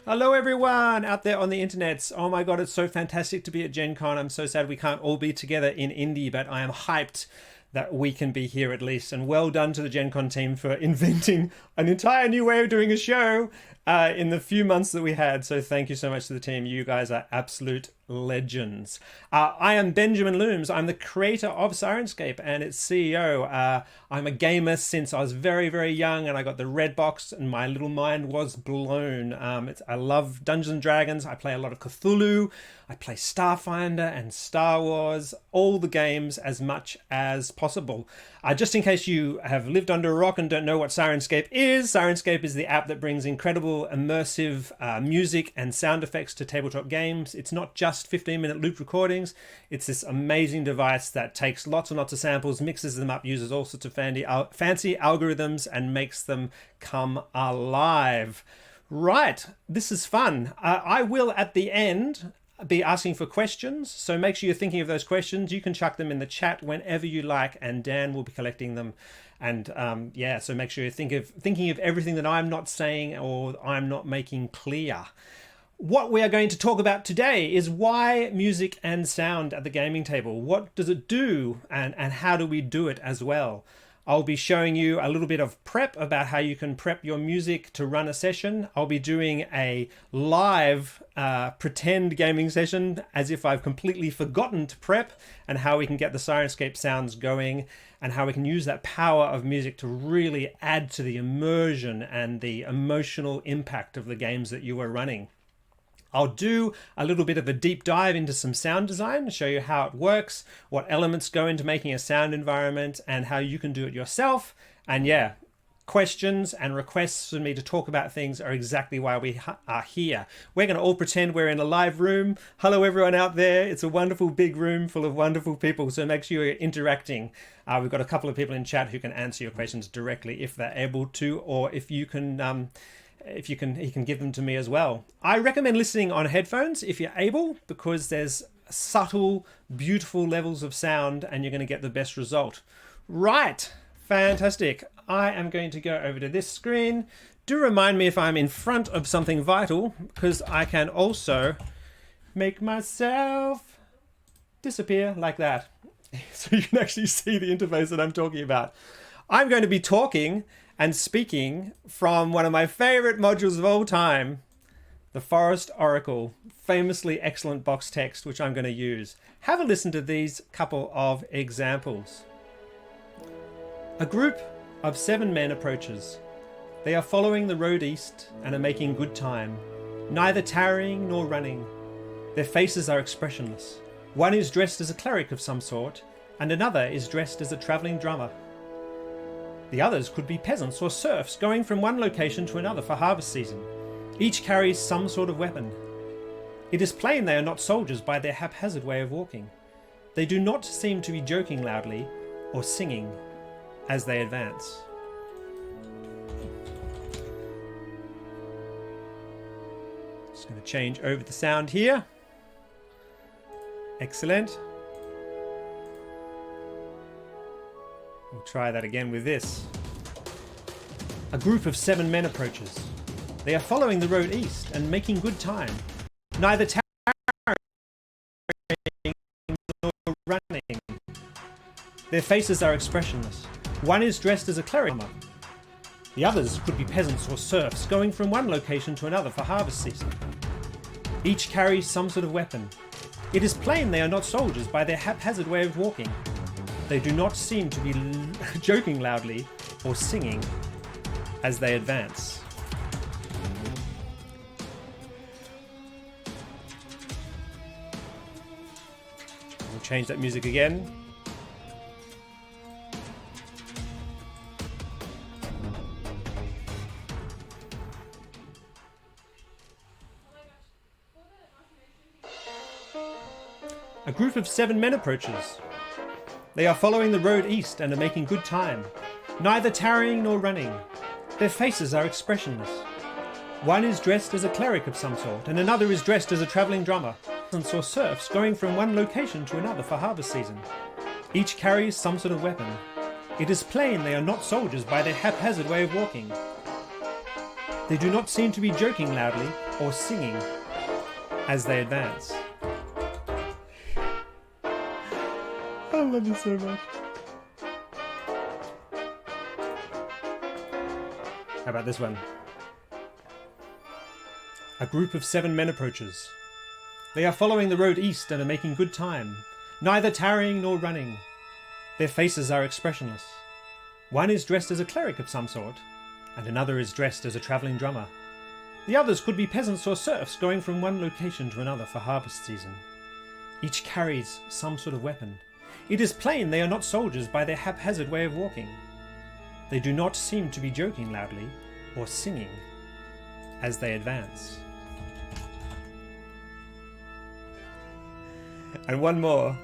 Hello everyone out there on the internets. Oh my god, it's so fantastic to be at Gen Con. I'm so sad we can't all be together in Indy, but I am hyped that we can be here at least. And well done to the Gen Con team for inventing an entire new way of doing a show in the few months that we had. So thank you so much to the team. You guys are absolute legends. I am Benjamin Loomes. I'm the creator of Sirenscape and its CEO. I'm a gamer since I was very, very young, and I got the red box and my little mind was blown. I love Dungeons and Dragons. I play a lot of Cthulhu. I play Starfinder and Star Wars, all the games as much as possible. Just in case you have lived under a rock and don't know what Sirenscape is the app that brings incredible immersive music and sound effects to tabletop games. It's not just 15-minute loop recordings. It's this amazing device that takes lots and lots of samples, mixes them up, uses all sorts of fancy algorithms, and makes them come alive. Right, this is fun. I will, at the end, be asking for questions, so make sure you're thinking of those questions. You can chuck them in the chat whenever you like, and Dan will be collecting them. And yeah, so make sure you're thinking of everything that I'm not saying or I'm not making clear. What we are going to talk about today is why music and sound at the gaming table. What does it do, and how do we do it as well? I'll be showing you a little bit of prep about how you can prep your music to run a session. I'll be doing a live pretend gaming session as if I've completely forgotten to prep, and how we can get the Sirenscape sounds going and how we can use that power of music to really add to the immersion and the emotional impact of the games that you are running. I'll do a little bit of a deep dive into some sound design to show you how it works, what elements go into making a sound environment, and how you can do it yourself. And yeah, questions and requests for me to talk about things are exactly why we are here. We're going to all pretend we're in a live room. Hello everyone out there. It's a wonderful big room full of wonderful people, so make sure you're interacting. We've got a couple of people in chat who can answer your questions directly if they're able to, or if you can... he can give them to me as well. I recommend listening on headphones if you're able, because there's subtle, beautiful levels of sound and you're going to get the best result. Right, fantastic. I am going to go over to this screen. Do remind me if I'm in front of something vital, because I can also make myself disappear like that. So you can actually see the interface that I'm talking about. I'm going to be talking and speaking from one of my favorite modules of all time, the Forest Oracle, famously excellent box text, which I'm going to use. Have a listen to these couple of examples. A group of 7 men approaches. They are following the road east and are making good time, neither tarrying nor running. Their faces are expressionless. One is dressed as a cleric of some sort, and another is dressed as a travelling drummer. The others could be peasants or serfs going from one location to another for harvest season. Each carries some sort of weapon. It is plain they are not soldiers by their haphazard way of walking. They do not seem to be joking loudly or singing as they advance. Just going to change over the sound here. Excellent. We'll try that again with this. A group of 7 men approaches. They are following the road east and making good time, neither tarrying nor running. Their faces are expressionless. One is dressed as a cleric. The others could be peasants or serfs going from one location to another for harvest season. Each carries some sort of weapon. It is plain they are not soldiers by their haphazard way of walking. They do not seem to be joking loudly or singing as they advance. We'll change that music again. A group of 7 men approaches. They are following the road east and are making good time, neither tarrying nor running. Their faces are expressionless. One is dressed as a cleric of some sort, and another is dressed as a travelling drummer. Peasants or serfs going from one location to another for harvest season. Each carries some sort of weapon. It is plain they are not soldiers by their haphazard way of walking. They do not seem to be joking loudly or singing as they advance. I love this so much. How about this one? A group of 7 men approaches. They are following the road east and are making good time, neither tarrying nor running. Their faces are expressionless. One is dressed as a cleric of some sort, and another is dressed as a travelling drummer. The others could be peasants or serfs going from one location to another for harvest season. Each carries some sort of weapon. It is plain they are not soldiers by their haphazard way of walking. They do not seem to be joking loudly or singing as they advance. And one more.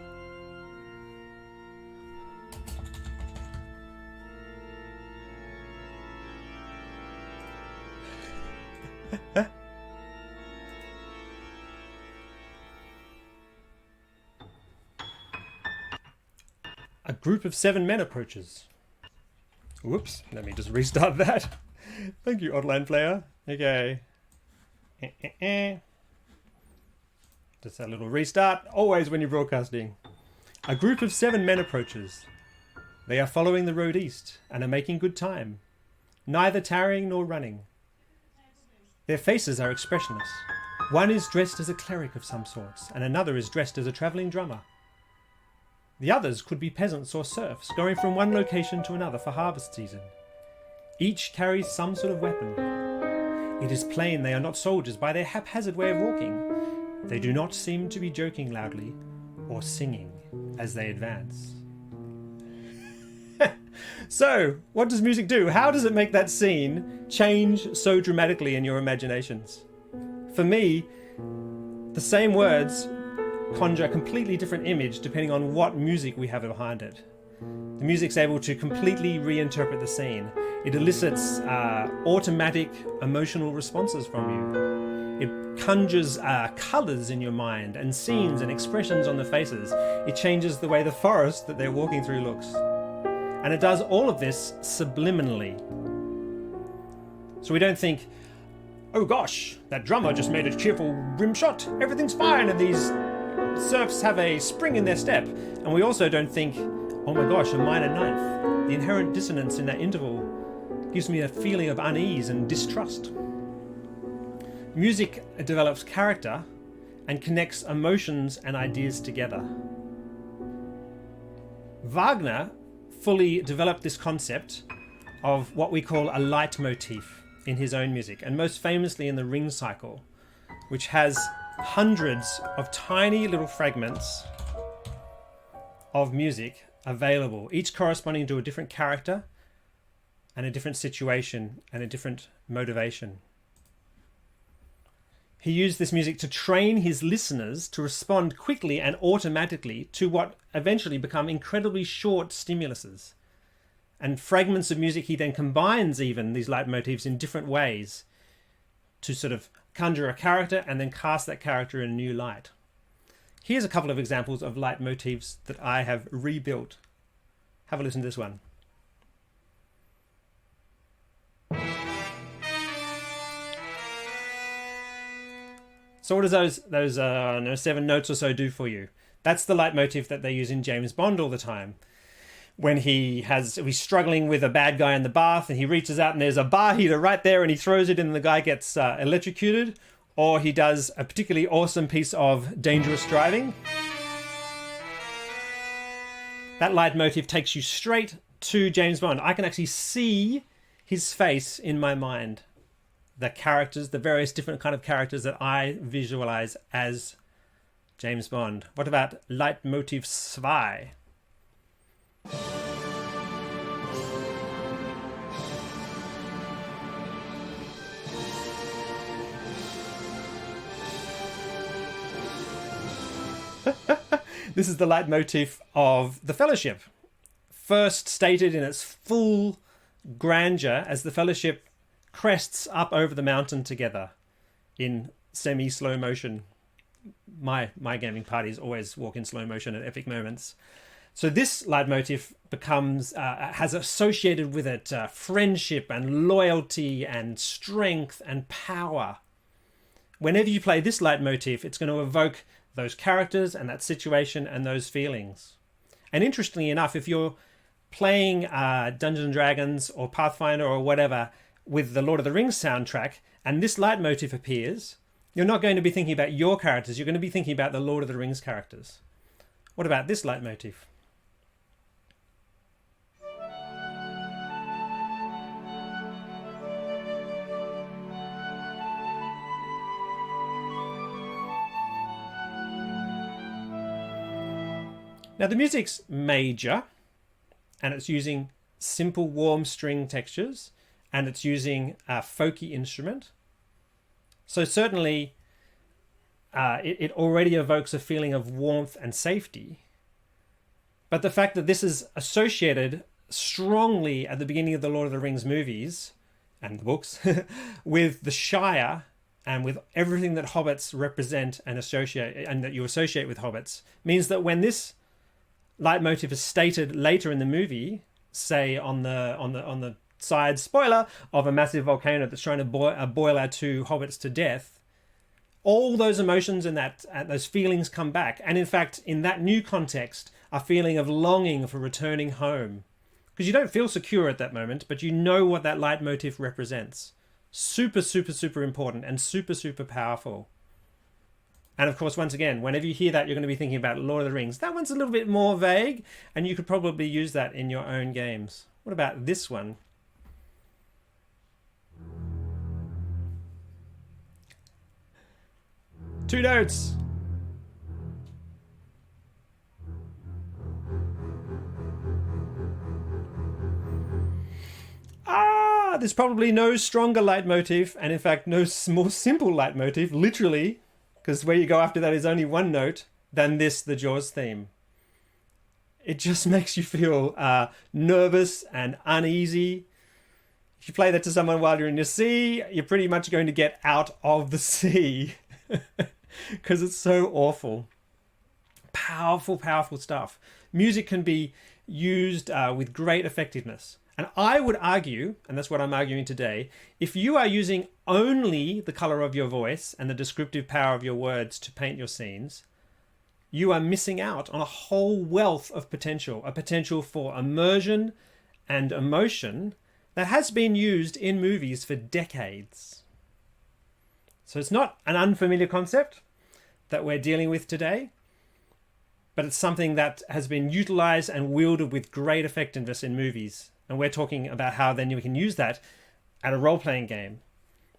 A group of 7 men approaches. Whoops, let me just restart that. Thank you, Oddline Player. Okay. Just a little restart, always when you're broadcasting. A group of 7 men approaches. They are following the road east and are making good time, neither tarrying nor running. Their faces are expressionless. One is dressed as a cleric of some sorts, and another is dressed as a travelling drummer. The others could be peasants or serfs going from one location to another for harvest season. Each carries some sort of weapon. It is plain they are not soldiers by their haphazard way of walking. They do not seem to be joking loudly or singing as they advance. So, what does music do? How does it make that scene change so dramatically in your imaginations? For me, the same words conjure a completely different image depending on what music we have behind it. The music's able to completely reinterpret the scene. It elicits automatic emotional responses from you. It conjures colours in your mind and scenes and expressions on the faces. It changes the way the forest that they're walking through looks. And it does all of this subliminally. So we don't think, oh gosh, that drummer just made a cheerful rim shot. Everything's fine, and these serfs have a spring in their step. And we also don't think, oh my gosh, a minor ninth. The inherent dissonance in that interval gives me a feeling of unease and distrust. Music develops character and connects emotions and ideas together. Wagner fully developed this concept of what we call a leitmotif in his own music, and most famously in the Ring Cycle, which has hundreds of tiny little fragments of music available, each corresponding to a different character and a different situation and a different motivation. He used this music to train his listeners to respond quickly and automatically to what eventually become incredibly short stimuluses. And fragments of music he then combines even these leitmotifs in different ways to sort of conjure a character and then cast that character in a new light. Here's a couple of examples of leitmotifs that I have rebuilt. Have a listen to this one. So what does those 7 notes or so do for you? That's the leitmotif that they use in James Bond all the time. When he's struggling with a bad guy in the bath and he reaches out and there's a bar heater right there and he throws it in and the guy gets electrocuted, or he does a particularly awesome piece of dangerous driving. That leitmotif takes you straight to James Bond. I can actually see his face in my mind. The characters, the various different kind of characters that I visualize as James Bond. What about Leitmotiv 2? This is the leitmotif of the Fellowship, first stated in its full grandeur as the Fellowship crests up over the mountain together in semi-slow motion. My gaming parties always walk in slow motion at epic moments. So this leitmotif becomes has associated with it friendship and loyalty and strength and power. whenever you play this leitmotif, it's going to evoke those characters and that situation and those feelings. And interestingly enough, if you're playing Dungeons & Dragons or Pathfinder or whatever with the Lord of the Rings soundtrack, and this leitmotif appears, you're not going to be thinking about your characters, you're going to be thinking about the Lord of the Rings characters. What about this leitmotif? Now the music's major, and it's using simple warm string textures, and it's using a folky instrument. So certainly it already evokes a feeling of warmth and safety. But the fact that this is associated strongly at the beginning of the Lord of the Rings movies and the books with the Shire and with everything that hobbits represent and associate, and that you associate with hobbits, means that when this leitmotif is stated later in the movie, say on the side spoiler of a massive volcano that's trying to boil our two hobbits to death, all those emotions and those feelings come back. And in fact, in that new context, a feeling of longing for returning home, because you don't feel secure at that moment, but you know what that leitmotif represents. Super, super, super important and super, super powerful. And of course, once again, whenever you hear that, you're going to be thinking about Lord of the Rings. That one's a little bit more vague, and you could probably use that in your own games. What about this one? Two notes. There's probably no stronger leitmotif, and in fact, no more simple leitmotif, literally, because where you go after that is only one note, than this, the Jaws theme. It just makes you feel nervous and uneasy. If you play that to someone while you're in the sea, you're pretty much going to get out of the sea because it's so awful. Powerful, powerful stuff. Music can be used with great effectiveness. And I would argue, and that's what I'm arguing today, if you are using only the color of your voice and the descriptive power of your words to paint your scenes, you are missing out on a whole wealth of potential, a potential for immersion and emotion that has been used in movies for decades. So it's not an unfamiliar concept that we're dealing with today, but it's something that has been utilized and wielded with great effectiveness in movies. And we're talking about how then you can use that at a role-playing game.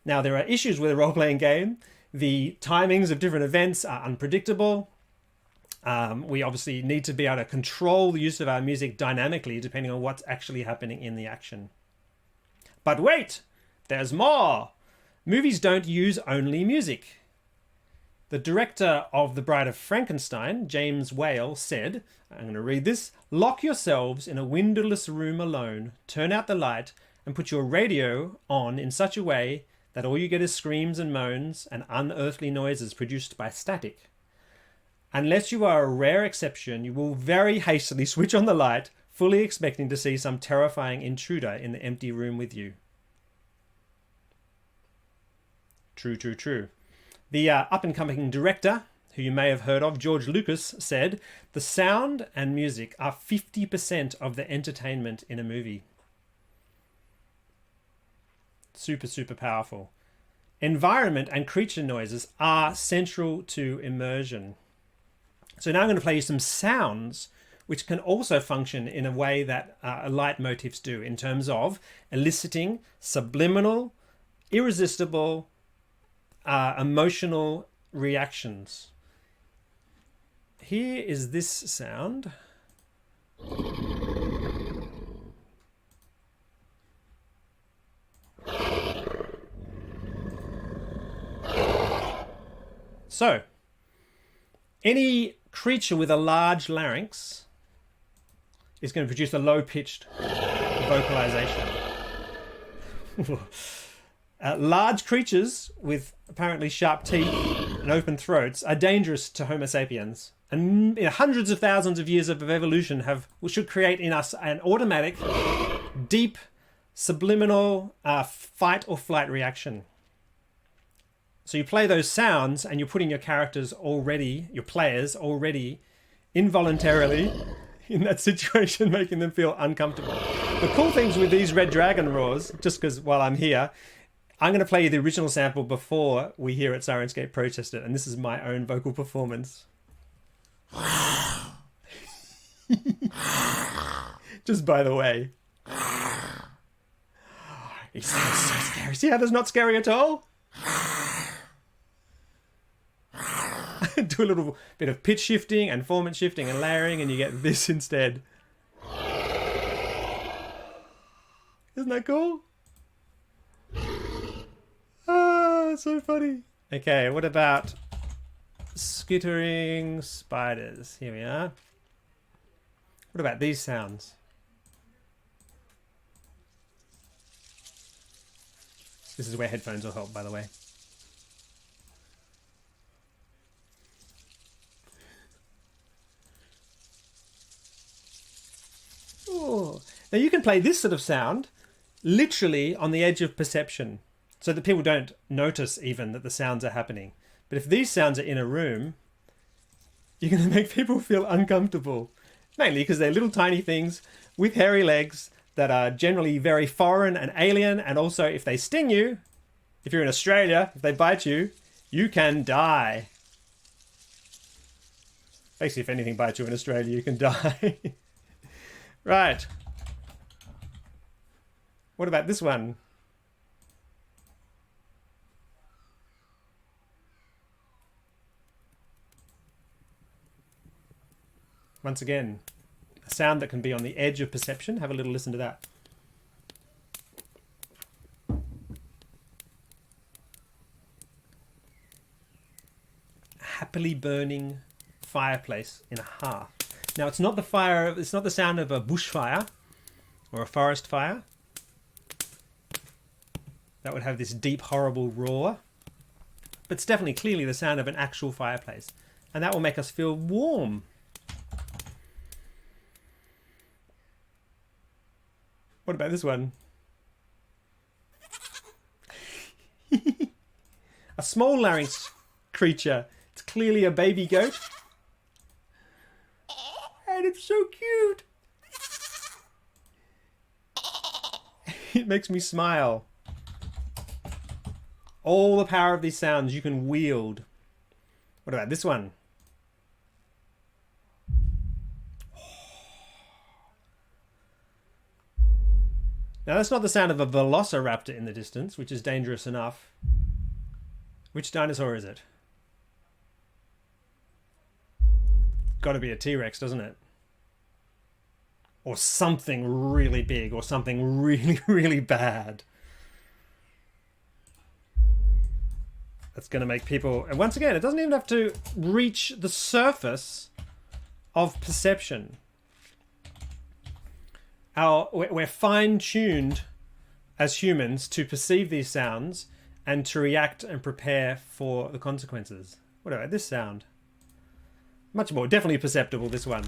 Now, there are issues with a role-playing game. The timings of different events are unpredictable. We obviously need to be able to control the use of our music dynamically depending on what's actually happening in the action. But wait, there's more. Movies don't use only music. The director of The Bride of Frankenstein, James Whale, said, I'm going to read this, "Lock yourselves in a windowless room alone, turn out the light, and put your radio on in such a way that all you get is screams and moans and unearthly noises produced by static. Unless you are a rare exception, you will very hastily switch on the light, fully expecting to see some terrifying intruder in the empty room with you." True, true, true. The up-and-coming director, who you may have heard of, George Lucas, said, "The sound and music are 50% of the entertainment in a movie." Super, super powerful. Environment and creature noises are central to immersion. So now I'm going to play you some sounds which can also function in a way that leitmotifs do in terms of eliciting subliminal, irresistible, emotional reactions. Here is this sound. So, any creature with a large larynx is going to produce a low-pitched vocalization. Large creatures with apparently sharp teeth and open throats are dangerous to Homo sapiens. And hundreds of thousands of years of evolution should create in us an automatic, deep, subliminal fight or flight reaction. So you play those sounds and you're putting your characters already, your players already involuntarily in that situation, making them feel uncomfortable. The cool things with these Red Dragon roars, just because while I'm here, I'm going to play you the original sample before we hear it Sirenscape protest it, and this is my own vocal performance. Just by the way. He sounds so scary. See how that's not scary at all? Do a little bit of pitch shifting and formant shifting and layering, and you get this instead. Isn't that cool? Ah, so funny. Okay, what about skittering spiders? Here we are. What about these sounds? This is where headphones will help, by the way. Oh. Now you can play this sort of sound literally on the edge of perception, so that people don't notice even that the sounds are happening. But if these sounds are in a room, you're going to make people feel uncomfortable. Mainly because they're little tiny things with hairy legs that are generally very foreign and alien, and also if they sting you, if you're in Australia, if they bite you, you can die. Basically, if anything bites you in Australia, you can die. Right. What about this one? Once again, a sound that can be on the edge of perception. Have a little listen to that. Happily burning fireplace in a hearth. Now it's not the fire, it's not the sound of a bushfire or a forest fire. That would have this deep, horrible roar. But it's definitely clearly the sound of an actual fireplace. And that will make us feel warm. What about this one? A small larynx creature. It's clearly a baby goat. And it's so cute. It makes me smile. All the power of these sounds you can wield. What about this one? Now that's not the sound of a velociraptor in the distance, which is dangerous enough. Which dinosaur is it? Got to be a T-Rex, doesn't it? Or something really big, or something really, really bad. That's going to make people... And once again, it doesn't even have to reach the surface of perception. We're fine-tuned as humans to perceive these sounds and to react and prepare for the consequences. What about this sound? Much more, definitely perceptible, this one.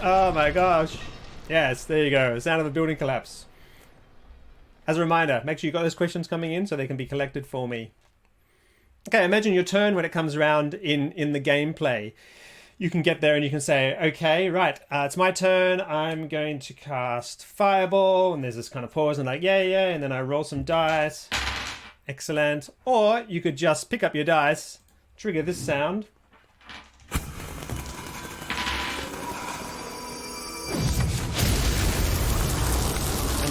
Oh my gosh. Yes, there you go. The sound of a building collapse. As a reminder, make sure you've got those questions coming in so they can be collected for me. Okay, imagine your turn when it comes around in the gameplay. You can get there and you can say, okay, right, it's my turn. I'm going to cast Fireball. And there's this kind of pause and like, yeah. And then I roll some dice. Excellent. Or you could just pick up your dice, trigger this sound.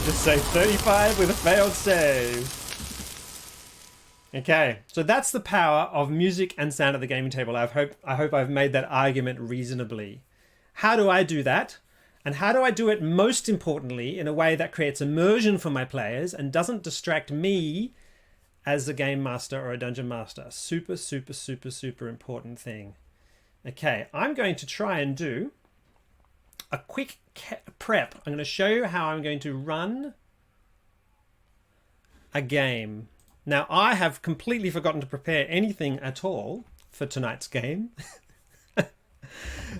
Just say 35 with a failed save. Okay, so that's the power of music and sound at the gaming table. I hope I've made that argument reasonably. How do I do that? And how do I do it most importantly in a way that creates immersion for my players and doesn't distract me as a game master or a dungeon master? Super, super, super, super important thing. Okay, I'm going to try and do a quick prep. I'm going to show you how I'm going to run a game. Now, I have completely forgotten to prepare anything at all. for tonight's game.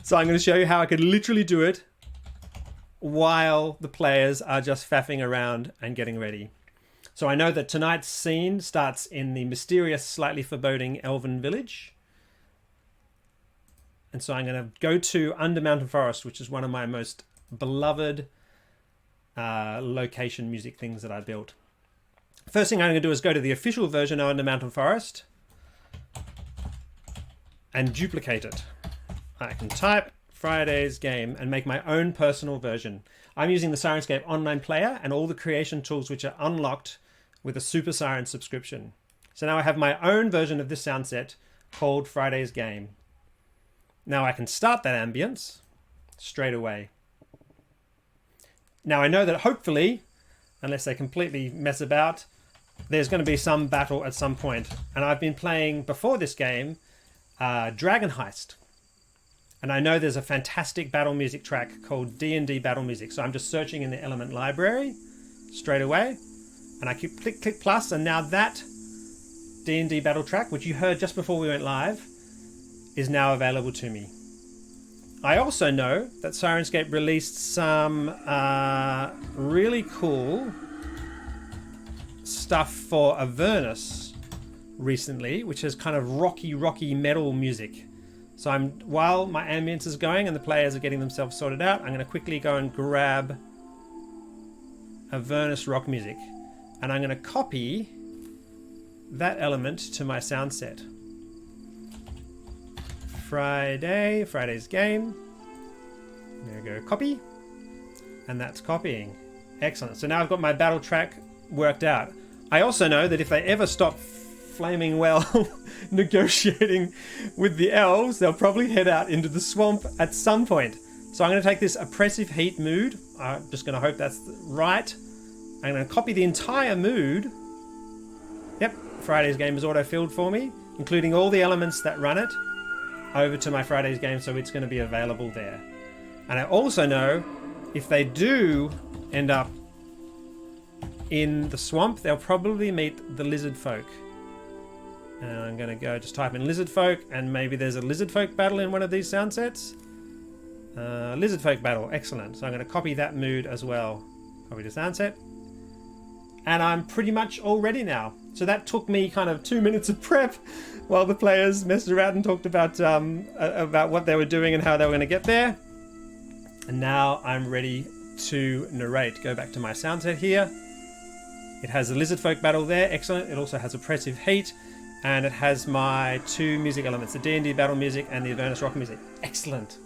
So I'm going to show you how I could literally do it while the players are just faffing around and getting ready. So I know that tonight's scene starts in the mysterious, slightly foreboding elven village. And so I'm going to go to Under Mountain Forest, which is one of my most beloved location music things that I built. First thing I'm going to do is go to the official version of Under Mountain Forest and duplicate it. I can type Friday's game and make my own personal version. I'm using the Sirenscape online player and all the creation tools which are unlocked with a Super Siren subscription. So now I have my own version of this sound set called Friday's Game. Now I can start that ambience straight away. Now I know that hopefully, unless they completely mess about, there's going to be some battle at some point. And I've been playing before this game Dragon Heist. And I know there's a fantastic battle music track called D&D Battle Music. So I'm just searching in the element library straight away. And I keep click plus, and now that D&D battle track, which you heard just before we went live, is now available to me. I also know that Sirenscape released some really cool stuff for Avernus recently, which is kind of rocky metal music. So while my ambience is going and the players are getting themselves sorted out, I'm going to quickly go and grab Avernus rock music. And I'm going to copy that element to my sound set. Friday's game. There we go, copy. And that's copying. Excellent. So now I've got my battle track worked out. I also know that if they ever stop flaming well negotiating with the elves, they'll probably head out into the swamp at some point. So I'm going to take this oppressive heat mood. I'm just going to hope that's right. I'm going to copy the entire mood. Yep, Friday's game is auto-filled for me, including all the elements that run it, over to my Friday's game, so it's going to be available there. And I also know if they do end up in the swamp, they'll probably meet the lizard folk. And I'm going to go just type in lizard folk, and maybe there's a lizard folk battle in one of these sound sets. Lizard folk battle, excellent. So I'm going to copy that mood as well. Copy the sound set. And I'm pretty much all ready now. So that took me kind of 2 minutes of prep while the players messed around and talked about what they were doing and how they were going to get there. And now I'm ready to narrate. Go back to my sound set here. It has the lizard folk battle there, excellent. It also has oppressive heat, and it has my two music elements, the D&D battle music and the Avernus rock music. Excellent.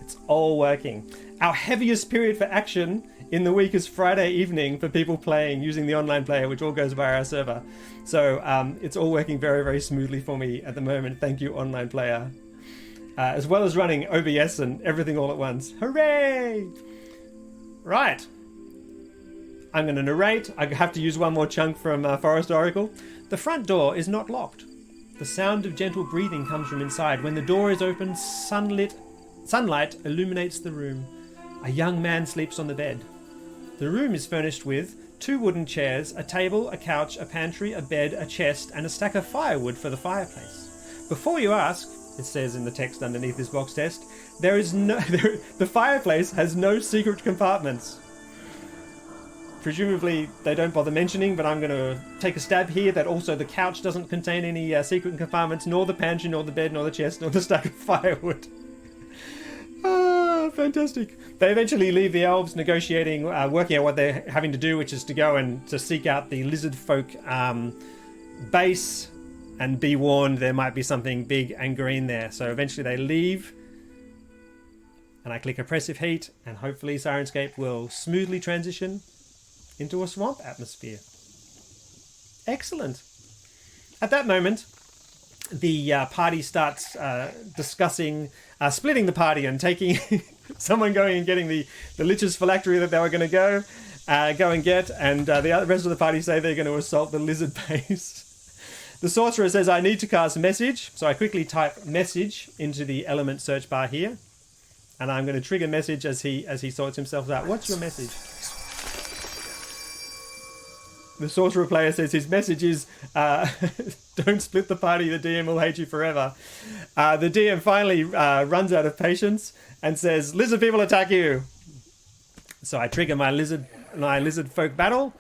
It's all working. Our heaviest period for action in the week is Friday evening for people playing using the online player, which all goes via our server. So it's all working very, very smoothly for me at the moment. Thank you, online player. As well as running OBS and everything all at once. Hooray! Right. I'm going to narrate. I have to use one more chunk from Forest Oracle. The front door is not locked. The sound of gentle breathing comes from inside. When the door is open, sunlight illuminates the room. A young man sleeps on the bed. The room is furnished with 2 wooden chairs, a table, a couch, a pantry, a bed, a chest, and a stack of firewood for the fireplace. Before you ask, it says in the text underneath this box test, the fireplace has no secret compartments. Presumably they don't bother mentioning, but I'm going to take a stab here that also the couch doesn't contain any secret compartments, nor the pantry, nor the bed, nor the chest, nor the stack of firewood. Ah, fantastic. They eventually leave the elves negotiating, working out what they're having to do, which is to go and to seek out the lizard folk base, and be warned there might be something big and green there. So eventually they leave, and I click oppressive heat, and hopefully Sirenscape will smoothly transition into a swamp atmosphere. Excellent. At that moment, the party starts discussing splitting the party and taking someone going and getting the Lich's phylactery that they were going to go and get, and the rest of the party say they're going to assault the lizard base. The sorcerer says, I need to cast message, so I quickly type message into the element search bar here, and I'm going to trigger message as he sorts himself out. What's your message? The sorcerer player says his message is, don't split the party, the DM will hate you forever. The DM finally runs out of patience and says, lizard people attack you. So I trigger my lizard folk battle.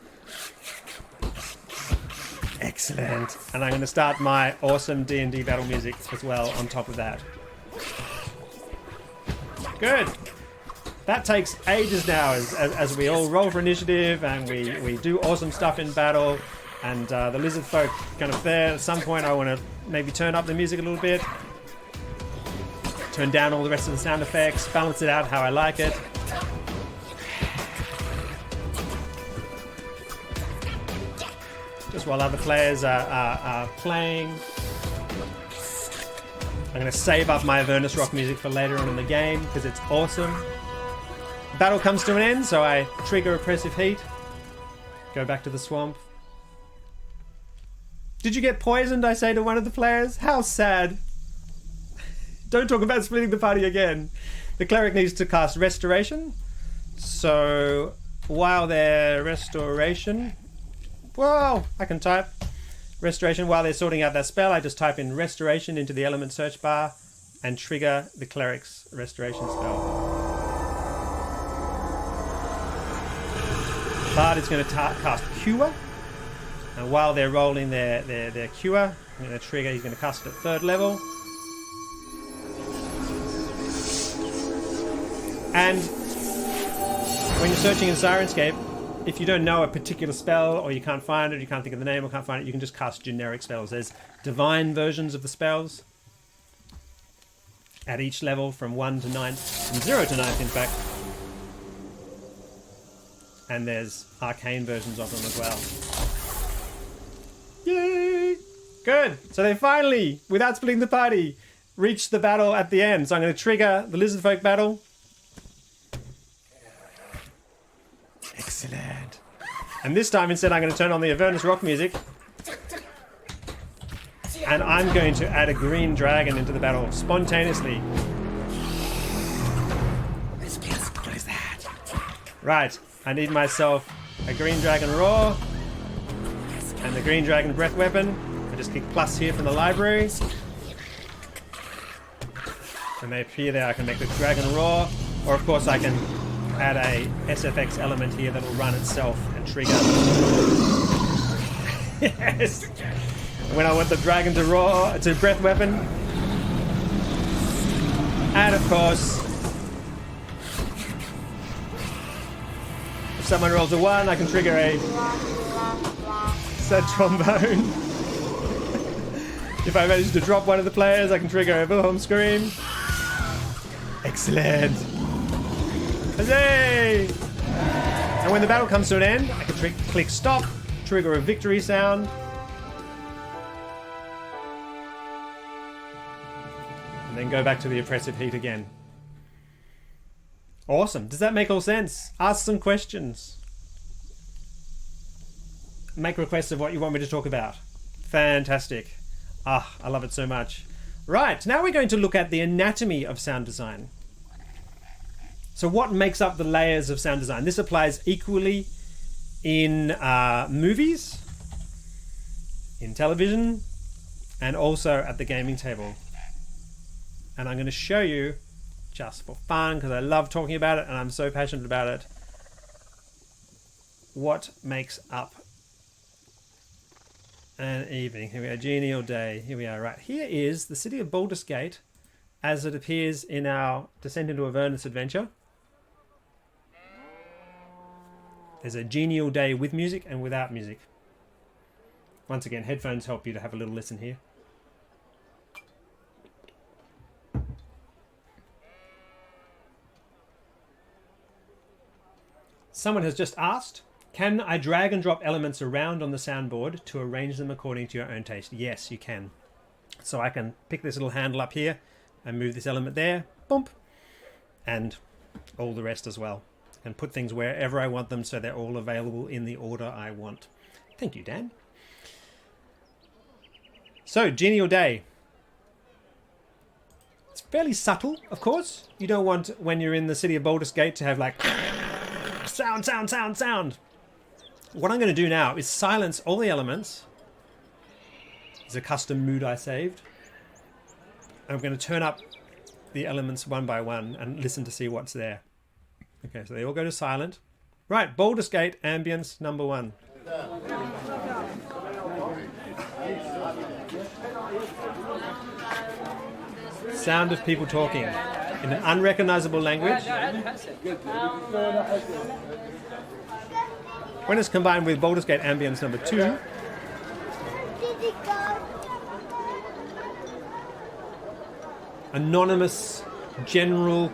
Excellent. And I'm going to start my awesome D&D battle music as well on top of that. Good. That takes ages now as we all roll for initiative and we do awesome stuff in battle. And the lizard folk kind of there. At some point I want to maybe turn up the music a little bit. Turn down all the rest of the sound effects. Balance it out how I like it. Just while other players are playing. I'm going to save up my Avernus rock music for later on in the game because it's awesome. Battle comes to an end, so I trigger Oppressive Heat. Go back to the swamp. Did you get poisoned, I say to one of the players? How sad. Don't talk about splitting the party again. The cleric needs to cast Restoration. So while they're Restoration... Whoa! I can type Restoration. While they're sorting out that spell, I just type in Restoration into the element search bar and trigger the cleric's Restoration spell. Bard is going to cast Cure, and while they're rolling their Cure, I'm going to trigger. He's going to cast it at 3rd level, and when you're searching in Sirenscape, if you don't know a particular spell, or you can't find it, you can't think of the name, or can't find it, you can just cast generic spells. There's divine versions of the spells at each level from 1 to 9th, from 0 to 9th, in fact. And there's arcane versions of them as well. Yay! Good. So they finally, without splitting the party, reached the battle at the end. So I'm going to trigger the lizard folk battle. Excellent. And this time instead I'm going to turn on the Avernus rock music. And I'm going to add a green dragon into the battle spontaneously. What is that? Right. I need myself a green dragon roar and the green dragon breath weapon. I just click plus here from the library. When they appear there, I can make the dragon roar, or of course I can add a SFX element here that'll run itself and trigger. Yes! When I want the dragon to roar, it's a breath weapon. And of course, if someone rolls a 1, I can trigger a sad trombone. If I manage to drop one of the players, I can trigger a Wilhelm scream. Excellent. Huzzay! And when the battle comes to an end, I can click stop, trigger a victory sound. And then go back to the oppressive heat again. Awesome. Does that make all sense? Ask some questions. Make requests of what you want me to talk about. Fantastic. Ah, I love it so much. Right, now we're going to look at the anatomy of sound design. So what makes up the layers of sound design? This applies equally in movies, in television, and also at the gaming table. And I'm going to show you, just for fun, because I love talking about it and I'm so passionate about it, what makes up an evening. Here we are, genial day. Here we are, right. Here is the city of Baldur's Gate as it appears in our Descent into Avernus adventure. There's a genial day with music and without music. Once again, headphones help you to have a little listen here. Someone has just asked, can I drag and drop elements around on the soundboard to arrange them according to your own taste? Yes, you can. So I can pick this little handle up here and move this element there, bump, and all the rest as well. And put things wherever I want them so they're all available in the order I want. Thank you, Dan. So, genial day. It's fairly subtle, of course. You don't want, when you're in the city of Baldur's Gate, to have like sound, sound, sound, sound. What I'm going to do now is silence all the elements. There's a custom mood I saved. I'm going to turn up the elements one by one and listen to see what's there. Okay, so they all go to silent. Right, Baldur's Gate Ambience number 1. Sound of people talking in an unrecognizable language. When it's combined with Baldur's Gate Ambience number 2, anonymous general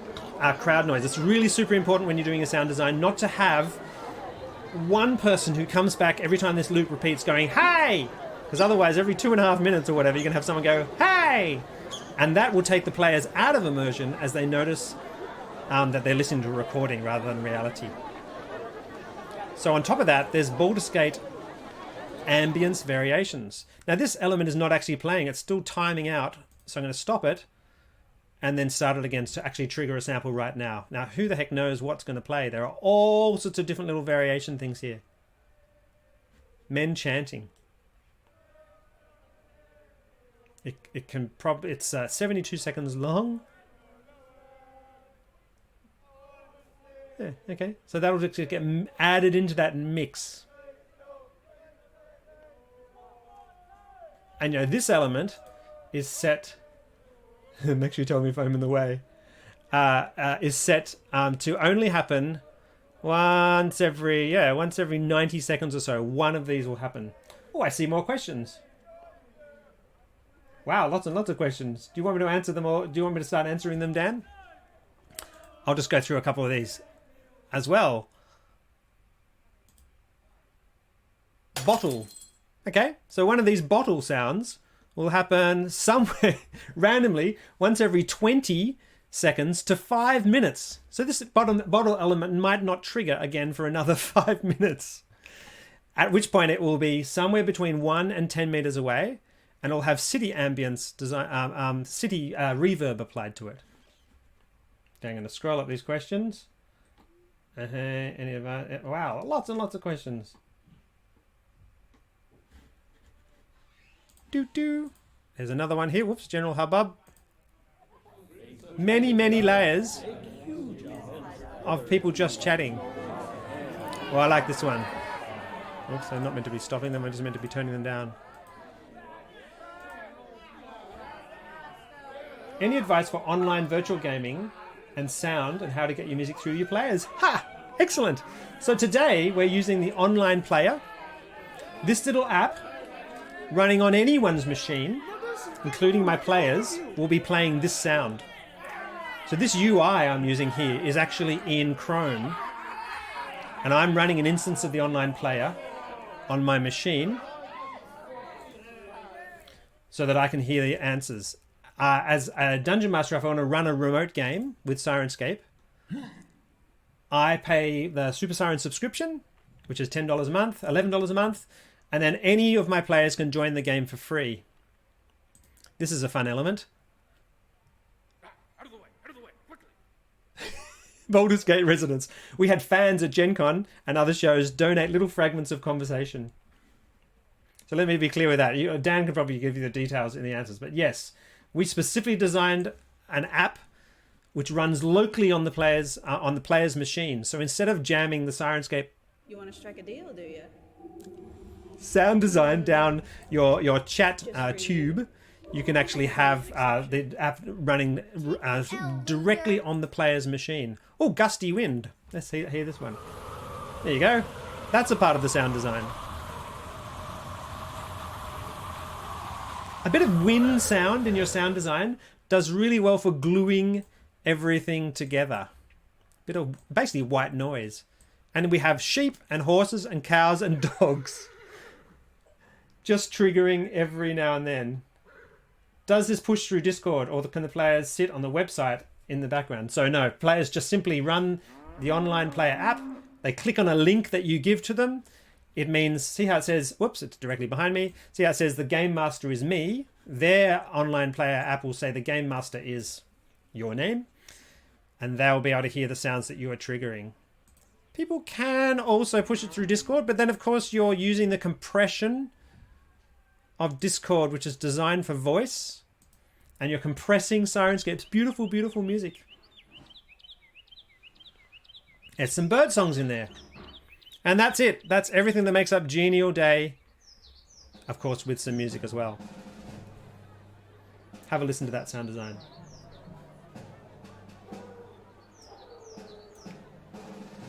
crowd noise. It's really super important when you're doing a sound design not to have one person who comes back every time this loop repeats going, "Hey!" Because otherwise every 2.5 minutes or whatever you're going to have someone go, "Hey!" And that will take the players out of immersion as they notice that they're listening to a recording rather than reality. So on top of that, there's Baldur's Gate Ambience Variations. Now this element is not actually playing, it's still timing out. So I'm going to stop it and then start it again to actually trigger a sample right now. Now who the heck knows what's going to play? There are all sorts of different little variation things here. Men chanting. It can probably, it's 72 seconds long. Yeah, okay. So that'll just get added into that mix. And you know, this element is set, make sure you tell me if I'm in the way, is set to only happen once every 90 seconds or so. One of these will happen. Oh, I see more questions. Wow, lots and lots of questions. Do you want me to answer them, or do you want me to start answering them, Dan? I'll just go through a couple of these as well. Bottle. Okay, so one of these bottle sounds will happen somewhere randomly once every 20 seconds to 5 minutes. So this bottle element might not trigger again for another 5 minutes. At which point it will be somewhere between 1 and 10 meters away, and it'll have city ambience design, city reverb applied to it. Okay, I'm going to scroll up these questions. Wow, lots and lots of questions. There's another one here. Whoops, general hubbub. Many, many layers of people just chatting. Well, I like this one. Oops, I'm not meant to be stopping them. I'm just meant to be turning them down. Any advice for online virtual gaming and sound and how to get your music through your players? Ha! Excellent. So today we're using the online player. This little app running on anyone's machine, including my players, will be playing this sound. So this UI I'm using here is actually in Chrome, and I'm running an instance of the online player on my machine so that I can hear the answers. As a Dungeon Master, if I want to run a remote game with Sirenscape, I pay the Super Siren subscription, which is $10 a month, $11 a month, and then any of my players can join the game for free. This is a fun element. Out of the way, quickly. Baldur's Gate residents. We had fans at Gen Con and other shows donate little fragments of conversation. So let me be clear with that. Dan can probably give you the details in the answers, but yes, we specifically designed an app which runs locally on the player's machine. So instead of jamming the Sirenscape, you want to strike a deal, do you? Sound design down your chat tube, you can actually have the app running directly on the player's machine. Oh, gusty wind. Let's hear this one. There you go. That's a part of the sound design. A bit of wind sound in your sound design does really well for gluing everything together. Bit of basically white noise. And we have sheep and horses and cows and dogs. Just triggering every now and then. Does this push through Discord, or can the players sit on the website in the background? So no, players just simply run the online player app. They click on a link that you give to them. It means, see how it says, whoops, it's directly behind me. See how it says the game master is me. Their online player app will say the game master is your name. And they'll be able to hear the sounds that you are triggering. People can also push it through Discord, but then of course you're using the compression of Discord, which is designed for voice, and you're compressing Sirenscape's beautiful, beautiful music. There's some bird songs in there. And that's it. That's everything that makes up Genial Day. Of course, with some music as well. Have a listen to that sound design.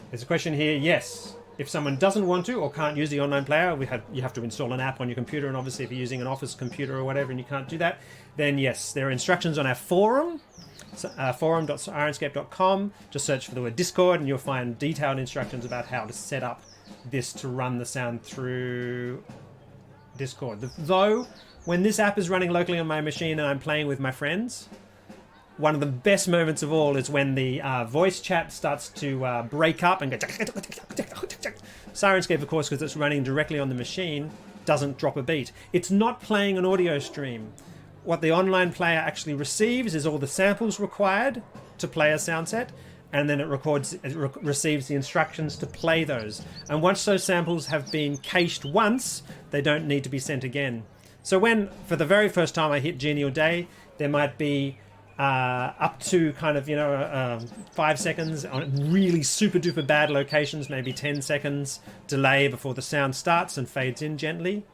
There's a question here. Yes, if someone doesn't want to or can't use the online player, you have to install an app on your computer, and obviously if you're using an office computer or whatever and you can't do that, then yes, there are instructions on our forum, forum.sirenscape.com. Just search for the word Discord and you'll find detailed instructions about how to set up this to run the sound through Discord. Though, when this app is running locally on my machine and I'm playing with my friends, one of the best moments of all is when the voice chat starts to break up and go... Sirenscape, of course, because it's running directly on the machine, doesn't drop a beat. It's not playing an audio stream. What the online player actually receives is all the samples required to play a sound set, and then it receives the instructions to play those. And once those samples have been cached once, they don't need to be sent again. So when, for the very first time I hit Genial Day, there might be up to kind of 5 seconds on really super duper bad locations, maybe 10 seconds delay before the sound starts and fades in gently.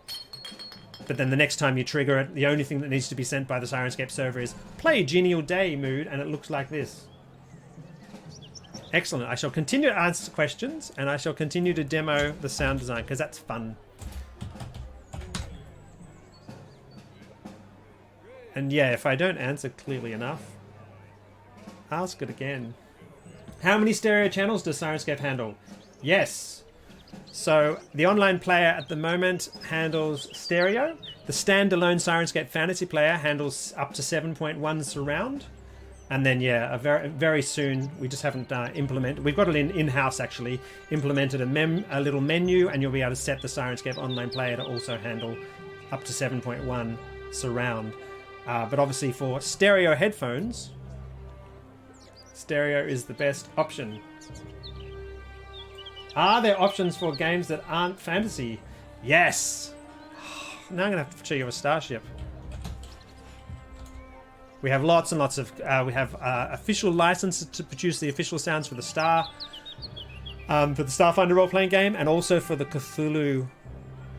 But then the next time you trigger it, the only thing that needs to be sent by the Sirenscape server is play Genial Day mood, and it looks like this. Excellent. I shall continue to answer questions, and I shall continue to demo the sound design because that's fun. And yeah, if I don't answer clearly enough, ask it again. How many stereo channels does Sirenscape handle? Yes. So the online player at the moment handles stereo. The standalone Sirenscape Fantasy player handles up to 7.1 surround. And then yeah, very soon, we just haven't implemented, we've got it in-house actually, implemented a little menu, and you'll be able to set the Sirenscape online player to also handle up to 7.1 surround. But obviously for stereo headphones, stereo is the best option. Are there options for games that aren't fantasy? Yes! Now I'm going to have to show you a starship. We have lots and lots of... we have official licenses to produce the official sounds for the Star... for the Starfinder role-playing game, and also for the Cthulhu...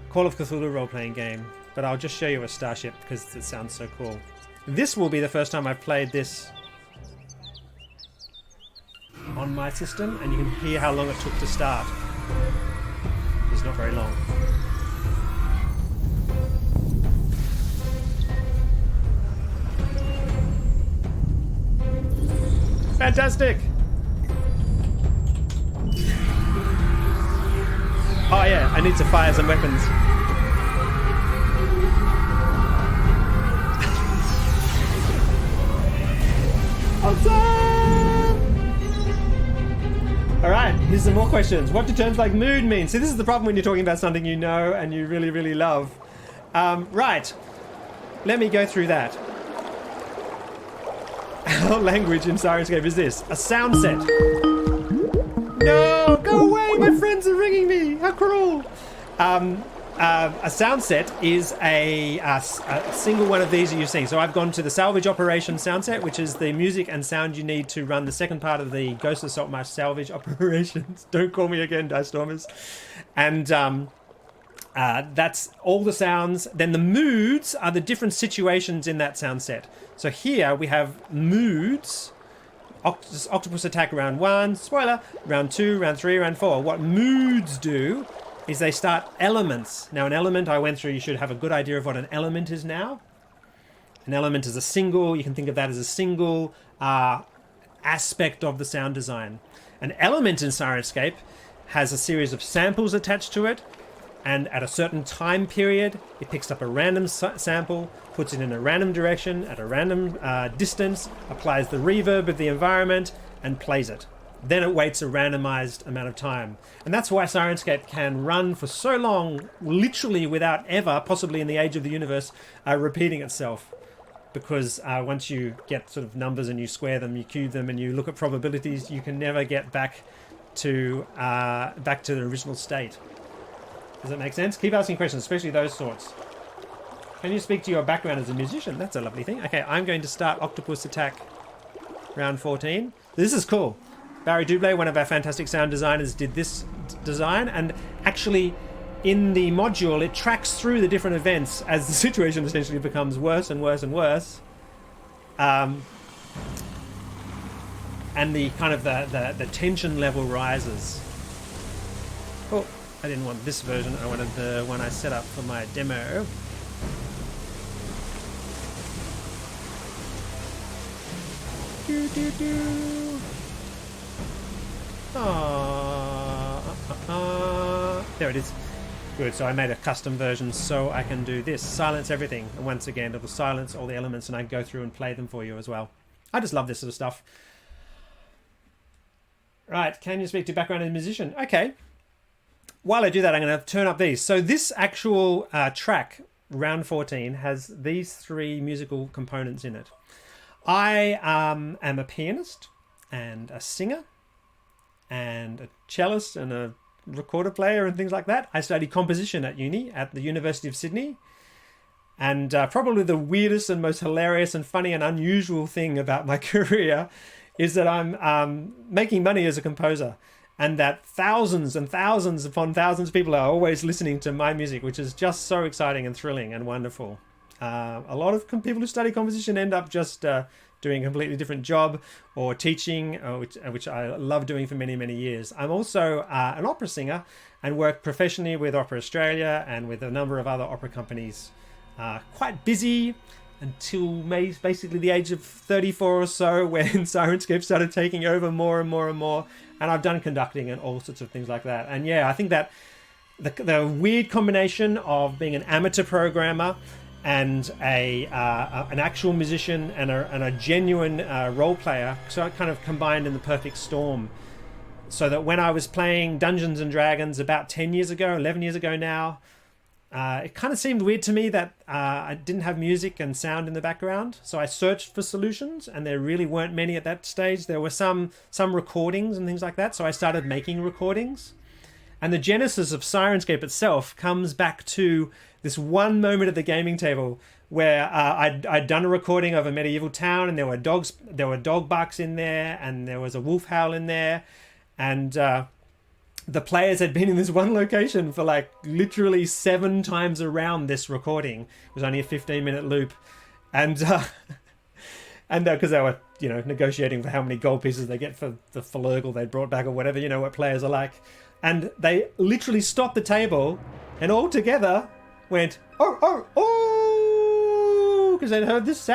Call of Cthulhu role-playing game. But I'll just show you a starship because it sounds so cool. This will be the first time I've played this on my system, and you can hear how long it took to start. It's not very long. Fantastic! Oh yeah, I need to fire some weapons. Alright, here's some more questions. What do terms like mood mean? See, this is the problem when you're talking about something you know and you really, really love. Right, let me go through that. Our language in Sirenscape is this. A sound set. No, go away, my friends are ringing me. How cruel. A sound set is a single one of these you've seen. So I've gone to the salvage operation sound set, which is the music and sound you need to run the second part of the Ghost of Saltmarsh salvage operations. Don't call me again, Dice Stormers. And that's all the sounds. Then the moods are the different situations in that sound set. So here we have moods. Octopus attack round 1, spoiler, round 2, round 3, round 4. What moods do is they start elements. Now an element I went through, you should have a good idea of what an element is now. An element is a single, you can think of that as a single aspect of the sound design. An element in Sirenscape has a series of samples attached to it, and at a certain time period, it picks up a random sample, puts it in a random direction, at a random distance, applies the reverb of the environment, and plays it. Then it waits a randomized amount of time. And that's why Sirenscape can run for so long, literally without ever, possibly in the age of the universe, repeating itself. Because once you get sort of numbers and you square them, you cube them, and you look at probabilities, you can never get back to back to the original state. Does that make sense? Keep asking questions, especially those sorts. Can you speak to your background as a musician? That's a lovely thing. Okay, I'm going to start Octopus Attack round 14. This is cool. Barry Dublé, one of our fantastic sound designers, did this design, and actually in the module it tracks through the different events as the situation essentially becomes worse and worse and worse. And the kind of the tension level rises. Oh, I didn't want this version. I wanted the one I set up for my demo. There it is. Good, so I made a custom version so I can do this. Silence everything. And once again, it'll silence all the elements and I can go through and play them for you as well. I just love this sort of stuff. Right, can you speak to background as a musician? Okay. While I do that, I'm going to turn up these. So this actual track, round 14, has these three musical components in it. I am a pianist and a singer and a cellist and a recorder player and things like that. I studied composition at uni at the University of Sydney. And probably the weirdest and most hilarious and funny and unusual thing about my career is that I'm making money as a composer, and that thousands and thousands upon thousands of people are always listening to my music, which is just so exciting and thrilling and wonderful. A lot of people who study composition end up just doing a completely different job or teaching, which I love doing for many, many years. I'm also an opera singer and work professionally with Opera Australia and with a number of other opera companies. Quite busy until basically the age of 34 or so, when Sirenscape started taking over more and more and more. And I've done conducting and all sorts of things like that. And yeah, I think that the weird combination of being an amateur programmer and an actual musician and a genuine role player, so it kind of combined in the perfect storm. So that when I was playing Dungeons and Dragons about 10 years ago, 11 years ago now, it kind of seemed weird to me that I didn't have music and sound in the background. So I searched for solutions, and there really weren't many at that stage. There were some recordings and things like that. So I started making recordings. And the genesis of Sirenscape itself comes back to this one moment at the gaming table where I'd done a recording of a medieval town, and there were dog barks in there, and there was a wolf howl in there, and the players had been in this one location for like literally 7 times around this recording. It was only a 15-minute loop, and because they were negotiating for how many gold pieces they get for the Flurgle they brought back or whatever, what players are like. And they literally stopped the table and all together went, oh, because they'd heard this